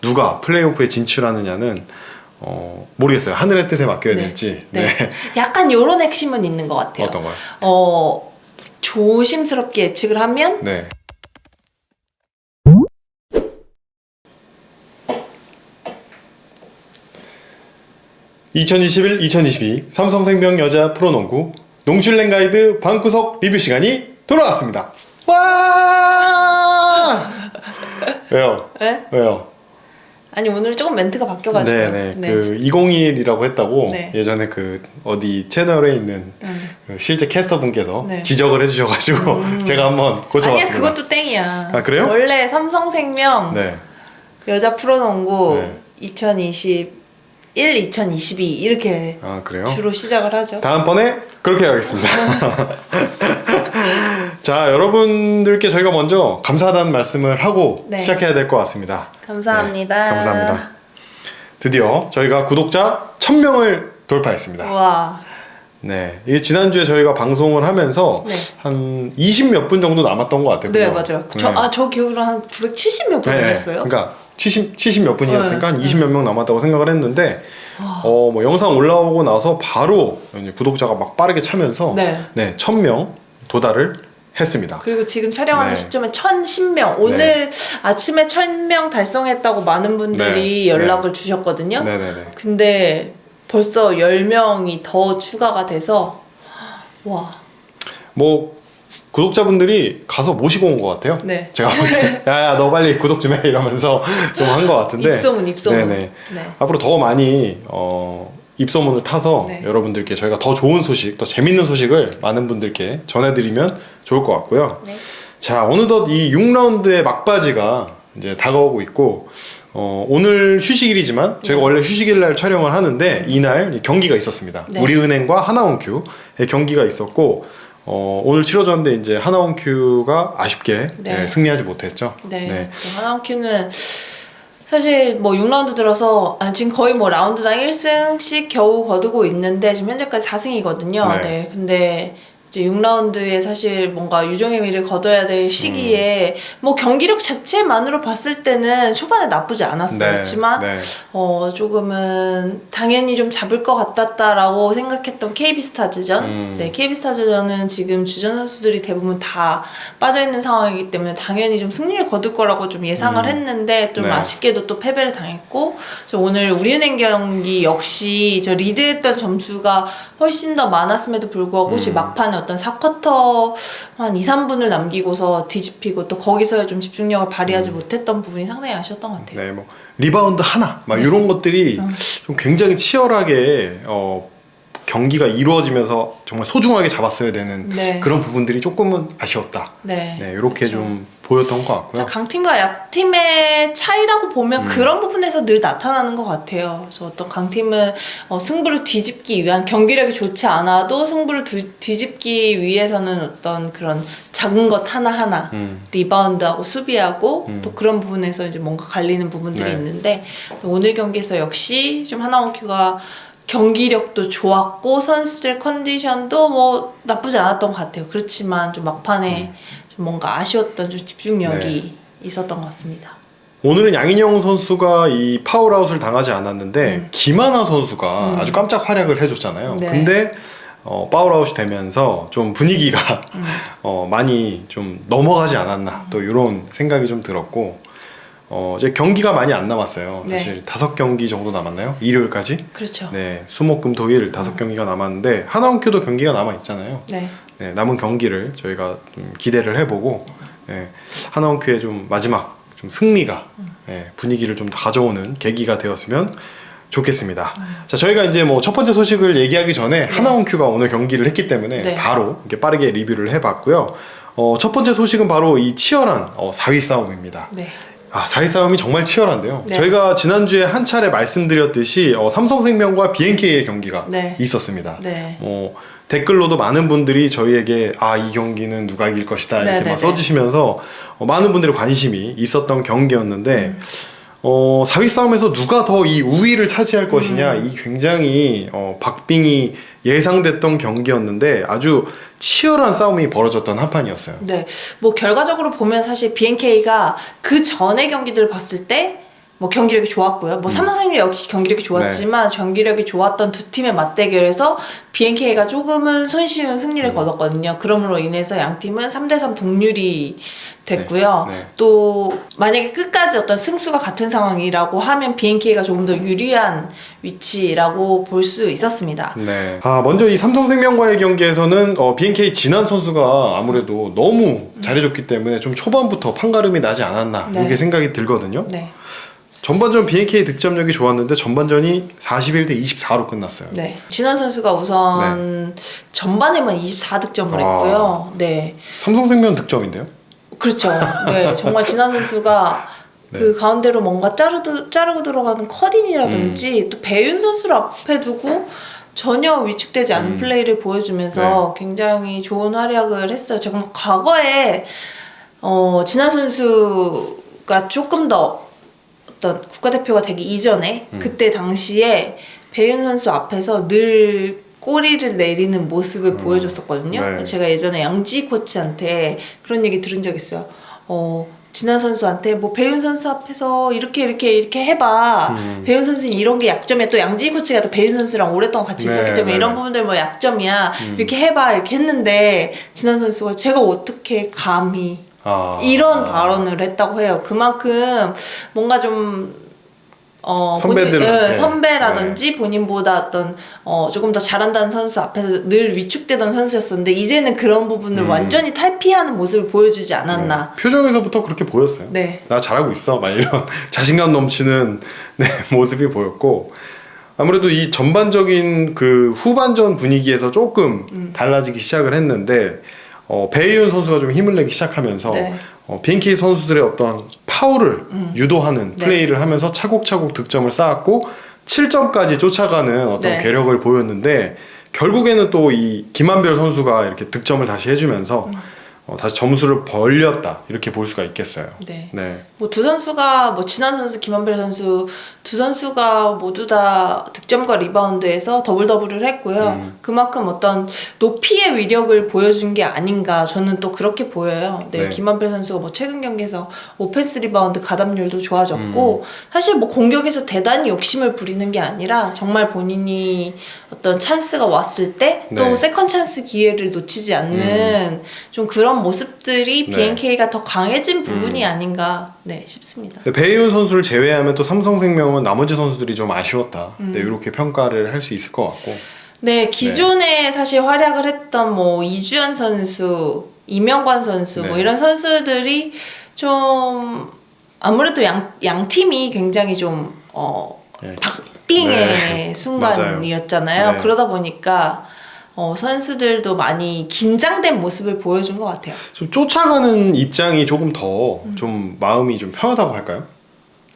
누가 플레이오프에 진출하느냐는 모르겠어요. 하늘의 뜻에 맡겨야 네. 될지. 네. 약간 요런 핵심은 있는 것 같아요. 어떤 거요? 조심스럽게 예측을 하면 네. (2021-2022) 삼성생명 여자 프로농구 농슐랭 가이드 방구석 리뷰 시간이 돌아왔습니다. 와! 왜요? 네? 왜요? 아니 오늘 조금 멘트가 바뀌어가지고 네네. 그 201이라고 했다고 네. 예전에 그 어디 채널에 있는 그 실제 캐스터 분께서 네. 지적을 해주셔가지고 제가 한번 고쳐봤습니다. 아니야 그것도 땡이야. 아, 그래요? 원래 삼성생명 네. 여자 프로농구 네. 2021, 2022 이렇게 아, 그래요? 주로 시작을 하죠. 다음번에 그렇게 하겠습니다. 자, 여러분들께 저희가 먼저 감사하다는 말씀을 하고 네. 시작해야 될 것 같습니다. 감사합니다. 네, 감사합니다. 드디어 저희가 구독자 1000명을 돌파했습니다. 우와. 네, 이게 지난주에 저희가 방송을 하면서 네. 한 20 몇 분 정도 남았던 것 같아요. 네 그죠? 맞아요. 네. 저 기억으로 한 970 몇 분이었어요. 그러니까 70 몇 분이었으니까 한 네. 20 몇 명 남았다고 생각을 했는데 뭐 영상 올라오고 나서 바로 이제 구독자가 막 빠르게 차면서 네. 1000명 도달을 했습니다. 그리고 지금 촬영하는 네. 시점에 1010명 오늘 아침에 1000명 달성했다고 많은 분들이 네. 연락을 주셨거든요. 네네네. 근데 벌써 10명이 더 추가가 돼서 와. 뭐 구독자분들이 가서 모시고 온 것 같아요. 네. 제가 보기에 야야 너 빨리 구독 좀 해 이러면서 좀 한 것 같은데 입소문. 네네. 네. 앞으로 더 많이 입소문을 타서 네. 여러분들께 저희가 더 좋은 소식, 더 재밌는 소식을 많은 분들께 전해드리면 좋을 것 같고요. 네. 자, 어느덧 이 6라운드의 막바지가 이제 다가오고 있고 오늘 휴식일이지만 저희가 원래 휴식일 날 촬영을 하는데 이날 경기가 있었습니다. 네. 우리은행과 하나원큐의 경기가 있었고 오늘 치러졌는데 이제 하나원큐가 아쉽게 네. 승리하지 못했죠. 네. 하나원큐는 사실 뭐 6라운드 들어서 지금 거의 뭐 라운드당 1승씩 겨우 거두고 있는데 지금 현재까지 4승이거든요. 네. 네. 근데 이제 6라운드에 사실 뭔가 유종의 미를 거둬야 될 시기에 뭐 경기력 자체만으로 봤을 때는 초반에 나쁘지 않았어요. 네. 그렇지만 네. 조금은 당연히 좀 잡을 것 같았다라고 생각했던 KB스타즈전. 네, KB스타즈전은 지금 주전 선수들이 대부분 다 빠져있는 상황이기 때문에 당연히 좀 승리를 거둘 거라고 좀 예상을 했는데 좀 네. 아쉽게도 또 패배를 당했고 오늘 우리은행 경기 역시 저 리드했던 점수가 훨씬 더 많았음에도 불구하고 지금 막판에 어떤 4쿼터 한 2, 3분을 남기고서 뒤집히고 또 거기서 좀 집중력을 발휘하지 못했던 부분이 상당히 아쉬웠던 것 같아요. 네, 뭐 리바운드 하나 막 이런 것들이 좀 굉장히 치열하게 경기가 이루어지면서 정말 소중하게 잡았어야 되는 네. 그런 부분들이 조금은 아쉬웠다. 네, 이렇게 그렇죠. 좀 보였던 것 같고요. 강팀과 약팀의 차이라고 보면 그런 부분에서 늘 나타나는 것 같아요. 그래서 어떤 강팀은 승부를 뒤집기 위한 경기력이 좋지 않아도 승부를 뒤집기 위해서는 어떤 그런 작은 것 하나하나 리바운드하고 수비하고 또 그런 부분에서 이제 뭔가 갈리는 부분들이 네. 있는데 오늘 경기에서 역시 좀 하나원큐가 경기력도 좋았고 선수들 컨디션도 뭐 나쁘지 않았던 것 같아요. 그렇지만 좀 막판에 좀 뭔가 아쉬웠던 좀 집중력이 있었던 것 같습니다. 오늘은 양인영 선수가 이 파울아웃을 당하지 않았는데 김하나 선수가 아주 깜짝 활약을 해줬잖아요. 네. 근데 파울아웃이 되면서 좀 분위기가 많이 좀 넘어가지 않았나 또 이런 생각이 좀 들었고 이제 경기가 많이 안 남았어요. 네. 사실 5경기 정도 남았나요? 일요일까지? 그렇죠. 네, 수목금토일 5경기가 남았는데 하나원큐도 경기가 남아 있잖아요. 네. 네, 남은 경기를 저희가 좀 기대를 해보고 하나원큐의 좀 마지막 좀 승리가 분위기를 좀 더 가져오는 계기가 되었으면 좋겠습니다. 자, 저희가 이제 뭐 첫 번째 소식을 얘기하기 전에 하나원큐가 오늘 경기를 했기 때문에 바로 이렇게 빠르게 리뷰를 해봤고요. 첫 번째 소식은 바로 이 치열한 4위 싸움입니다. 네. 4위 싸움이 정말 치열한데요. 네. 저희가 지난주에 한 차례 말씀드렸듯이 삼성생명과 BNK의 경기가 네. 있었습니다. 네. 댓글로도 많은 분들이 저희에게 이 경기는 누가 이길 것이다 이렇게 네네네. 막 써주시면서 많은 분들의 관심이 있었던 경기였는데 4위 싸움에서 누가 더 이 우위를 차지할 것이냐 이 굉장히 박빙이 예상됐던 경기였는데 아주 치열한 싸움이 벌어졌던 한판이었어요. 네. 뭐 결과적으로 보면 사실 BNK가 그 전의 경기들을 봤을 때 뭐 경기력이 좋았고요. 뭐 삼성생명 역시 경기력이 좋았지만 경기력이 좋았던 두 팀의 맞대결에서 BNK가 조금은 손쉬운 승리를 거뒀거든요. 그러므로 인해서 양 팀은 3대3 동률이 됐고요. 네. 또 만약에 끝까지 어떤 승수가 같은 상황이라고 하면 BNK가 조금 더 유리한 위치라고 볼 수 있었습니다. 네. 먼저 이 삼성생명과의 경기에서는 BNK 진한 선수가 아무래도 너무 잘해줬기 때문에 좀 초반부터 판가름이 나지 않았나 네. 이렇게 생각이 들거든요. 네. 전반전 BNK 득점력이 좋았는데 전반전이 41대 24로 끝났어요. 네. 진원 선수가 우선 전반에만 24득점을 했고요. 네. 삼성생명 득점인데요? 그렇죠. 네. 정말 진원 선수가 그 가운데로 뭔가 자르고 들어가는 컷인이라든지 또 배윤 선수를 앞에 두고 전혀 위축되지 않은 플레이를 보여주면서 굉장히 좋은 활약을 했어요. 제가 과거에 진한 선수가 조금 더 어떤 국가대표가 되기 이전에 그때 당시에 배윤 선수 앞에서 늘 꼬리를 내리는 모습을 보여줬었거든요. 네. 제가 예전에 양지 코치한테 그런 얘기 들은 적 있어요. 진한 선수한테 뭐 배윤 선수 앞에서 이렇게 해봐. 배윤 선수는 이런 게 약점이야. 또 양지 코치가 또 배윤 선수랑 오랫동안 같이 있었기 때문에 이런 부분들 뭐 약점이야. 이렇게 해봐 이렇게 했는데 진한 선수가 제가 어떻게 감히 이런 발언을 했다고 해요. 그만큼 뭔가 좀 선배라든지 본인보다 어떤 조금 더 잘한다는 선수 앞에서 늘 위축되던 선수였었는데 이제는 그런 부분을 완전히 탈피하는 모습을 보여주지 않았나. 표정에서부터 그렇게 보였어요. 네. 나 잘하고 있어. 막 이런 자신감 넘치는 모습이 보였고 아무래도 이 전반적인 그 후반전 분위기에서 조금 달라지기 시작을 했는데 배희윤 선수가 좀 힘을 내기 시작하면서 BNK 선수들의 어떤 파울을 유도하는 플레이를 하면서 차곡차곡 득점을 쌓았고 7점까지 쫓아가는 어떤 괴력을 보였는데 결국에는 또 이 김한별 선수가 이렇게 득점을 다시 해주면서 다시 점수를 벌렸다 이렇게 볼 수가 있겠어요. 네. 네. 뭐 두 선수가 뭐 진한 선수, 김한별 선수 두 선수가 모두 다 득점과 리바운드에서 더블을 했고요. 그만큼 어떤 높이의 위력을 보여준 게 아닌가 저는 또 그렇게 보여요. 네. 김한별 선수가 뭐 최근 경기에서 오펜스 리바운드 가담률도 좋아졌고 사실 뭐 공격에서 대단히 욕심을 부리는 게 아니라 정말 본인이 어떤 찬스가 왔을 때 또 세컨 찬스 기회를 놓치지 않는 좀 그런 모습들이 BNK가 더 강해진 부분이 아닌가 싶습니다. 배희윤 선수를 제외하면 또 삼성생명은 나머지 선수들이 좀 아쉬웠다. 이렇게 평가를 할 수 있을 것 같고. 네, 기존에 사실 활약을 했던 뭐 이주연 선수, 이명관 선수 뭐 이런 선수들이 좀 아무래도 양 팀이 굉장히 좀 박빙의 순간이었잖아요. 그러다 보니까 선수들도 많이 긴장된 모습을 보여준 것 같아요. 좀 쫓아가는 입장이 조금 더 좀 마음이 좀 편하다고 할까요?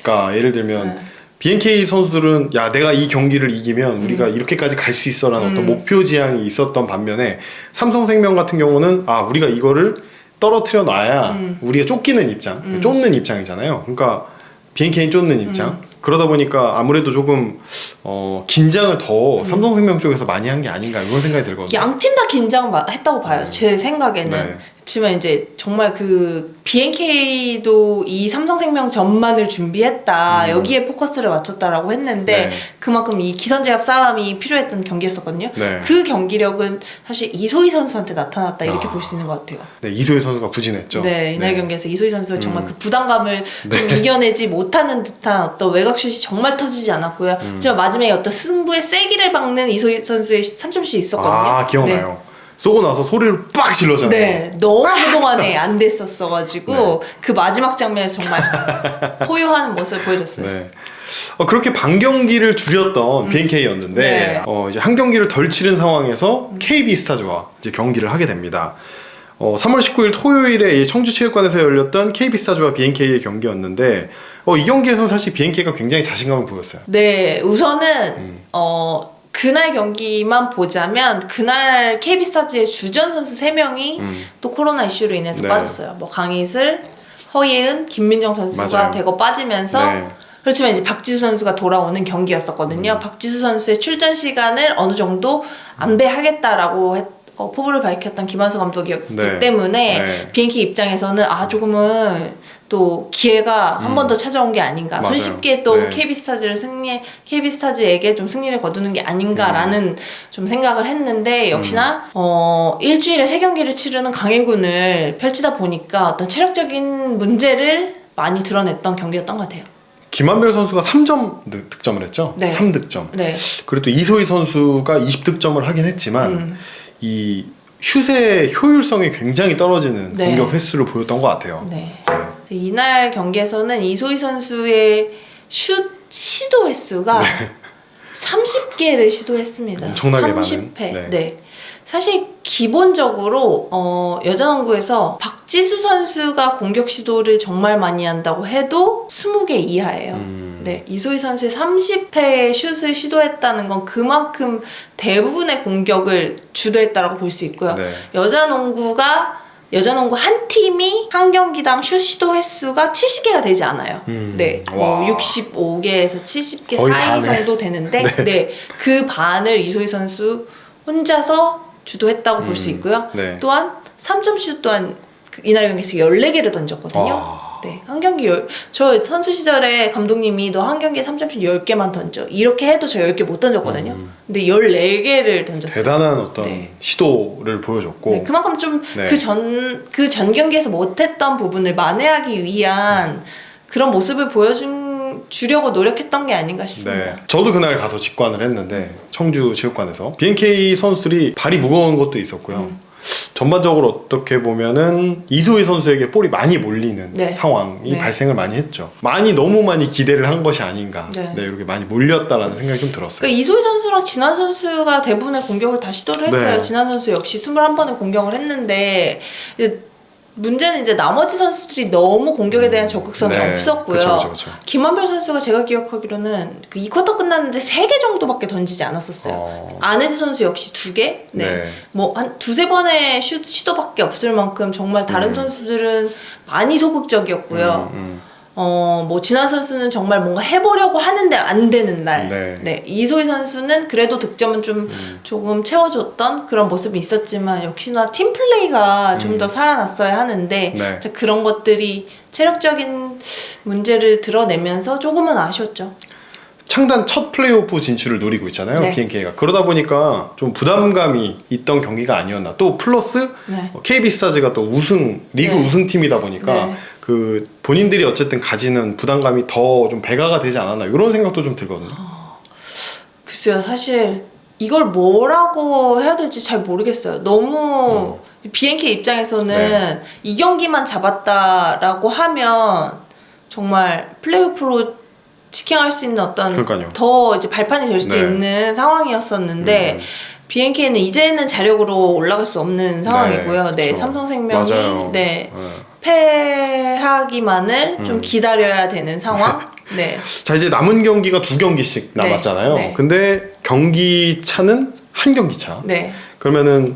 그러니까 예를 들면 BNK 선수들은 야 내가 이 경기를 이기면 우리가 이렇게까지 갈 수 있어라는 어떤 목표 지향이 있었던 반면에 삼성생명 같은 경우는 우리가 이거를 떨어뜨려 놔야 우리가 쫓기는 입장, 쫓는 입장이잖아요. 그러니까 BNK는 쫓는 입장. 그러다 보니까 아무래도 조금 긴장을 더 삼성생명 쪽에서 많이 한 게 아닌가 이런 생각이 들거든요. 양 팀 다 긴장했다고 봐요. 제 생각에는. 그렇지만 이제 정말 그 BNK도 이 삼성생명 전만을 준비했다. 여기에 포커스를 맞췄다라고 했는데 그만큼 이 기선제압 싸움이 필요했던 경기였었거든요. 그 경기력은 사실 이소희 선수한테 나타났다 이렇게 볼 수 있는 것 같아요. 네, 이소희 선수가 부진했죠. 네, 이날 경기에서 이소희 선수가 정말 그 부담감을 좀 이겨내지 못하는 듯한 어떤 외곽슛이 정말 터지지 않았고요. 하지만 마지막에 어떤 승부의 세기를 박는 이소희 선수의 3점슛이 있었거든요. 기억나요. 쏘고 나서 소리를 빡 질러잖아요. 네, 너무 그동안에 안 됐었어가지고 그 마지막 장면에서 정말 포효하는 모습을 보여줬어요. 그렇게 반경기를 줄였던 BNK였는데 이제 한 경기를 덜 치른 상황에서 KB 스타즈와 이제 경기를 하게 됩니다. 3월 19일 토요일에 청주체육관에서 열렸던 KB 스타즈와 BNK의 경기였는데 이 경기에서 사실 BNK가 굉장히 자신감을 보였어요. 네, 우선은 그날 경기만 보자면 그날 KB스타즈의 주전 선수 3명이 또 코로나 이슈로 인해서 빠졌어요. 뭐 강희슬, 허예은, 김민정 선수가 대거 빠지면서 그렇지만 이제 박지수 선수가 돌아오는 경기였었거든요. 박지수 선수의 출전 시간을 어느 정도 안배하겠다라고 포부를 밝혔던 김한수 감독이었기 네. 때문에 네. 비행기 입장에서는 조금은 또 기회가 한 번 더 찾아온 게 아닌가. 맞아요. 손쉽게 또 네. KB스타즈에게 좀 승리를 거두는 게 아닌가라는 좀 생각을 했는데 역시나 일주일에 3경기를 치르는 강행군을 펼치다 보니까 어떤 체력적인 문제를 많이 드러냈던 경기였던 것 같아요. 김한별 선수가 3점 득점을 했죠. 네. 3득점. 네. 그리고 또 이소희 선수가 20득점을 하긴 했지만 이 슛의 효율성이 굉장히 떨어지는 네. 공격 횟수를 보였던 것 같아요. 네. 이날 경기에서는 이소희 선수의 슛 시도 횟수가 30개를 시도했습니다. 엄청나게 30회. 많은. 네. 사실 기본적으로 여자농구에서 박지수 선수가 공격 시도를 정말 많이 한다고 해도 20개 이하예요. 네, 이소희 선수의 30회의 슛을 시도했다는 건 그만큼 대부분의 공격을 주도했다라고 볼 수 있고요. 네. 여자농구 한 팀이 한 경기당 슛 시도 횟수가 70개가 되지 않아요. 네, 와. 65개에서 70개 거의 사이 반을. 정도 되는데, 네, 그 반을 이소희 선수 혼자서 주도했다고 볼 수 있고요. 네. 또한 3점 슛 또한 이날 경기에서 14개를 던졌거든요. 와. 네, 한 경기 저 선수 시절에 감독님이 너 한 경기에 3점슛 10개만 던져. 이렇게 해도 저 10개 못 던졌거든요. 근데 14개를 던졌어요. 대단한 어떤 네. 시도를 보여줬고 네, 그만큼 좀 네. 그 전 경기에서 못했던 부분을 만회하기 위한 그런 모습을 주려고 노력했던 게 아닌가 싶습니다. 네. 저도 그날 가서 직관을 했는데 청주 체육관에서 BNK 선수들이 발이 무거운 것도 있었고요. 전반적으로 어떻게 보면은 이소희 선수에게 볼이 많이 몰리는 네. 상황이 네. 발생을 많이 했죠. 너무 많이 기대를 한 것이 아닌가. 네. 네, 이렇게 많이 몰렸다라는 생각이 좀 들었어요. 그러니까 이소희 선수랑 진한 선수가 대부분의 공격을 다 시도를 했어요. 네. 진한 선수 역시 21번의 공격을 했는데 문제는 이제 나머지 선수들이 너무 공격에 대한 적극성이 네. 없었고요. 그쵸. 김한별 선수가 제가 기억하기로는 그 2쿼터 끝났는데 3개 정도밖에 던지지 않았었어요. 안혜지 선수 역시 2개? 네. 뭐 한 2-3번의 슛 시도밖에 없을 만큼 정말 다른 선수들은 많이 소극적이었고요. 뭐 진한 선수는 정말 뭔가 해보려고 하는데 안 되는 날. 네. 이소희 선수는 그래도 득점은 좀 조금 채워줬던 그런 모습이 있었지만 역시나 팀 플레이가 좀 더 살아났어야 하는데 네. 그런 것들이 체력적인 문제를 드러내면서 조금은 아쉬웠죠. 창단 첫 플레이오프 진출을 노리고 있잖아요. 네. BNK가. 그러다 보니까 좀 부담감이 있던 경기가 아니었나. 또 플러스 네. KB스타즈가 또 리그 네. 우승팀이다 보니까 네. 그 본인들이 어쨌든 가지는 부담감이 더 좀 배가가 되지 않았나 이런 생각도 좀 들거든요. 글쎄요, 사실 이걸 뭐라고 해야 될지 잘 모르겠어요. 너무 BNK 입장에서는 네. 이 경기만 잡았다라고 하면 정말 플레이오프로 직행할 수 있는 어떤 그러니까요. 더 이제 발판이 될 수도 네. 있는 상황이었었는데 BNK는 이제는 자력으로 올라갈 수 없는 상황이고요. 네, 그렇죠. 삼성생명이 맞아요. 네, 패하기만을 좀 기다려야 되는 상황. 네. 자, 이제 남은 경기가 2경기씩 남았잖아요. 네. 근데 경기 차는 한 경기 차. 네. 그러면은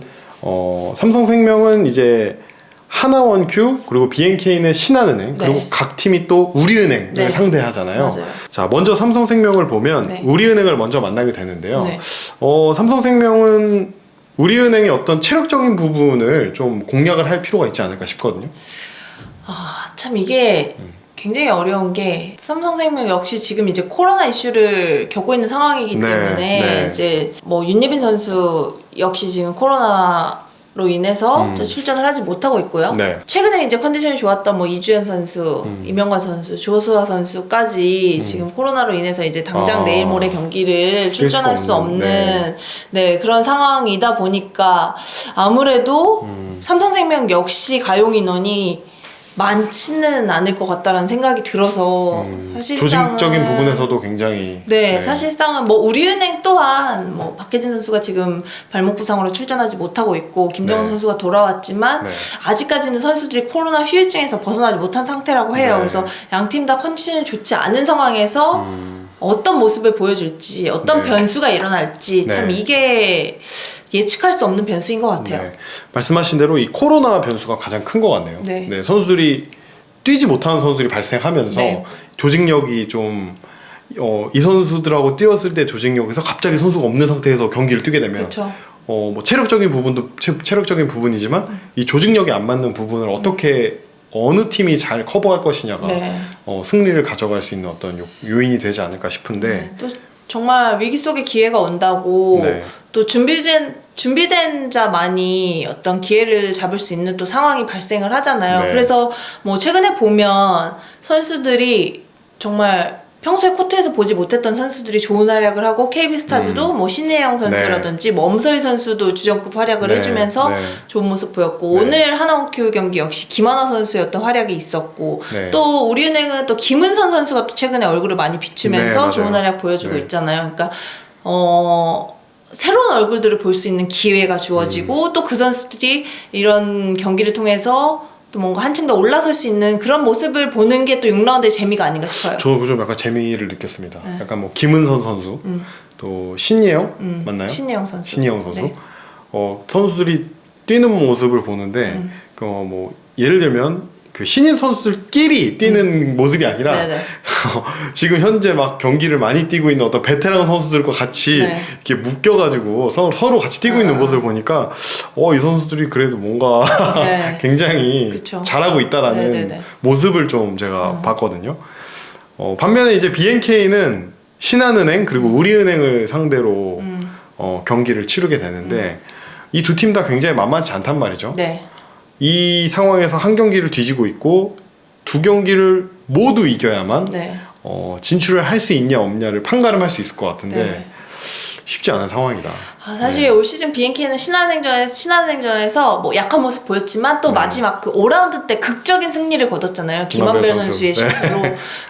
삼성생명은 이제 하나원큐 그리고 BNK는 신한은행 그리고 네. 각 팀이 또 우리은행을 네. 상대하잖아요. 맞아요. 자, 먼저 삼성생명을 보면 네. 우리은행을 먼저 만나게 되는데요. 네. 삼성생명은 우리은행의 어떤 체력적인 부분을 좀 공략을 할 필요가 있지 않을까 싶거든요. 참 이게 굉장히 어려운 게 삼성생명 역시 지금 이제 코로나 이슈를 겪고 있는 상황이기 네, 때문에 네. 이제 뭐 윤예빈 선수 역시 지금 코로나로 인해서 출전을 하지 못하고 있고요. 네. 최근에 이제 컨디션이 좋았던 뭐 이주연 선수, 이명관 선수, 조수아 선수까지 지금 코로나로 인해서 이제 당장 내일 모레 경기를 뛸 수가 출전할 수 없는, 없는 네, 그런 상황이다 보니까 아무래도 삼성생명 역시 가용 인원이 많지는 않을 것 같다라는 생각이 들어서 사실상은 조직적인 부분에서도 굉장히 네, 사실상은 뭐 우리은행 또한 뭐 박혜진 선수가 지금 발목 부상으로 출전하지 못하고 있고 김정은 네. 선수가 돌아왔지만 네. 아직까지는 선수들이 코로나 휴유증에서 벗어나지 못한 상태라고 해요. 네. 그래서 양 팀 다 컨디션이 좋지 않은 상황에서 어떤 모습을 보여줄지 어떤 네. 변수가 일어날지 참 네. 이게 예측할 수 없는 변수인 것 같아요. 네. 말씀하신 대로 이 코로나 변수가 가장 큰 것 같네요. 네. 선수들이 뛰지 못하는 선수들이 발생하면서 네. 조직력이 좀 이 선수들하고 뛰었을 때 조직력에서 갑자기 선수가 없는 상태에서 경기를 뛰게 되면 그렇죠. 뭐 체력적인 부분도 체력적인 부분이지만 이 조직력이 안 맞는 부분을 어떻게 어느 팀이 잘 커버할 것이냐가 네. 승리를 가져갈 수 있는 어떤 요인이 되지 않을까 싶은데 네, 또 정말 위기 속에 기회가 온다고 네. 또 준비된 자만이 어떤 기회를 잡을 수 있는 또 상황이 발생을 하잖아요. 네. 그래서 뭐 최근에 보면 선수들이 정말 평소에 코트에서 보지 못했던 선수들이 좋은 활약을 하고 KB스타즈도 뭐 신혜영 선수라든지 뭐 엄서희 선수도 주전급 활약을 네. 해주면서 네. 좋은 모습 보였고 네. 오늘 하나원큐 경기 역시 김하나 선수의 어떤 활약이 있었고 네. 또 우리은행은 또 김은선 선수가 또 최근에 얼굴을 많이 비추면서 네, 좋은 맞아요. 활약 보여주고 네. 있잖아요. 그러니까 새로운 얼굴들을 볼 수 있는 기회가 주어지고 또 그 선수들이 이런 경기를 통해서 또 뭔가 한층 더 올라설 수 있는 그런 모습을 보는 게 또 6라운드의 재미가 아닌가 싶어요. 저 좀 약간 재미를 느꼈습니다. 네. 약간 뭐 김은선 선수, 또 신예영 맞나요? 신예영 선수. 신예영 선수. 네. 선수들이 뛰는 모습을 보는데 뭐 예를 들면 그 신인 선수들끼리 뛰는 모습이 아니라 네네. 지금 현재 막 경기를 많이 뛰고 있는 어떤 베테랑 선수들과 같이 네. 이렇게 묶여가지고 서로 같이 뛰고 있는 모습을 보니까 이 선수들이 그래도 뭔가 네. 굉장히 그쵸. 잘하고 있다라는 네네네. 모습을 좀 제가 봤거든요. 반면에 이제 BNK는 신한은행 그리고 우리은행을 상대로 경기를 치르게 되는데 이 두 팀 다 굉장히 만만치 않단 말이죠. 네. 이 상황에서 한 경기를 뒤지고 있고 두 경기를 모두 이겨야만 네. 진출을 할 수 있냐 없냐를 판가름할 수 있을 것 같은데 네. 쉽지 않은 상황이다. 사실 올 시즌 BNK는 신한은행전에서 뭐 약한 모습 보였지만 또 마지막 그 5라운드 때 극적인 승리를 거뒀잖아요. 김한별 선수의 실수로.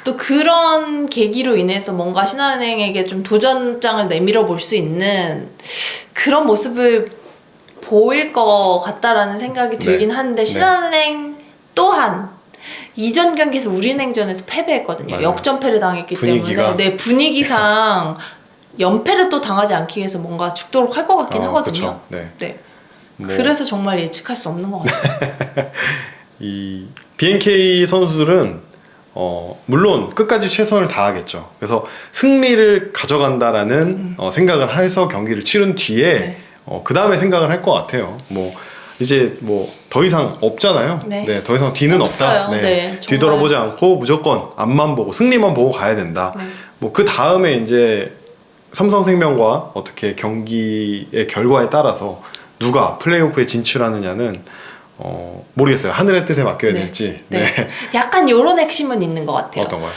또 그런 계기로 인해서 뭔가 신한은행에게 좀 도전장을 내밀어 볼 수 있는 그런 모습을 보일 것 같다라는 생각이 들긴 하는데 신한은행 또한 이전 경기에서 우리은행전에서 패배했거든요. 맞아요. 역전패를 당했기 분위기가. 때문에 분위기상 연패를 또 당하지 않기 위해서 뭔가 죽도록 할 것 같긴 하거든요. 그쵸. 네. 네. 뭐 그래서 정말 예측할 수 없는 것 같아요. 이 BNK 선수들은 물론 끝까지 최선을 다하겠죠. 그래서 승리를 가져간다라는 생각을 해서 경기를 치른 뒤에 네. 그 다음에 생각을 할 것 같아요. 뭐 이제 뭐 더 이상 없잖아요. 네. 더 이상 뒤는 없어요. 없다. 네, 정말. 뒤돌아보지 않고 무조건 앞만 보고 승리만 보고 가야 된다. 네. 뭐 그 다음에 이제 삼성생명과 어떻게 경기의 결과에 따라서 누가 플레이오프에 진출하느냐는 모르겠어요. 하늘의 뜻에 맡겨야 네. 될지. 네. 약간 요런 핵심은 있는 것 같아요. 어떤 거요?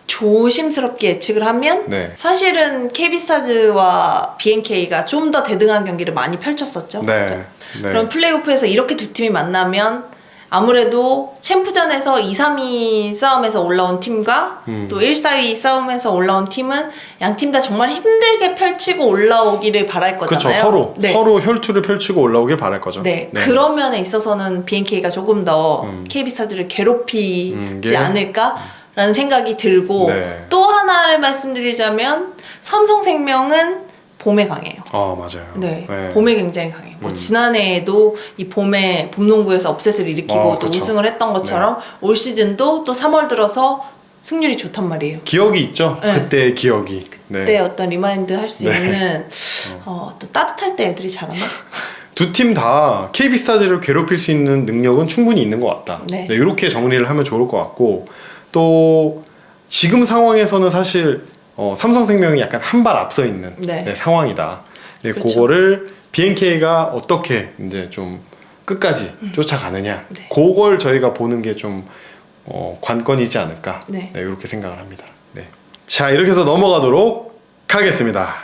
조심스럽게 예측을 하면 네. 사실은 KB스타즈와 BNK가 좀 더 대등한 경기를 많이 펼쳤었죠. 네. 그죠? 네. 그럼 플레이오프에서 이렇게 두 팀이 만나면 아무래도 챔프전에서 2, 3위 싸움에서 올라온 팀과 또 1, 4위 싸움에서 올라온 팀은 양 팀 다 정말 힘들게 펼치고 올라오기를 바랄 거잖아요. 그렇죠. 서로 혈투를 펼치고 올라오길 바랄 거죠. 네. 그런 면에 있어서는 BNK가 조금 더 KB스타즈를 괴롭히지 않을까라는 생각이 들고 네. 또 하나를 말씀드리자면 삼성생명은 봄에 강해요. 맞아요. 네, 봄에 굉장히 강해요. 뭐 지난해에도 이 봄에 봄농구에서 업셋을 일으키고 또 그쵸. 우승을 했던 것처럼 올 시즌도 또 3월 들어서 승률이 좋단 말이에요. 기억이 있죠. 네. 그때의 기억이. 네. 그때 어떤 리마인드 할 수 네. 있는 또 따뜻할 때 애들이 잘하나? 두 팀 다 KB스타즈를 괴롭힐 수 있는 능력은 충분히 있는 것 같다. 네. 이렇게 정리를 하면 좋을 것 같고 또 지금 상황에서는 사실 삼성생명이 약간 한 발 앞서 있는 네. 상황이다. 네, 그렇죠. 그거를 BNK가 어떻게 이제 좀 끝까지 쫓아가느냐. 네. 그걸 저희가 보는 게 좀 관건이지 않을까. 네. 이렇게 생각을 합니다. 네. 자, 이렇게 해서 넘어가도록 하겠습니다.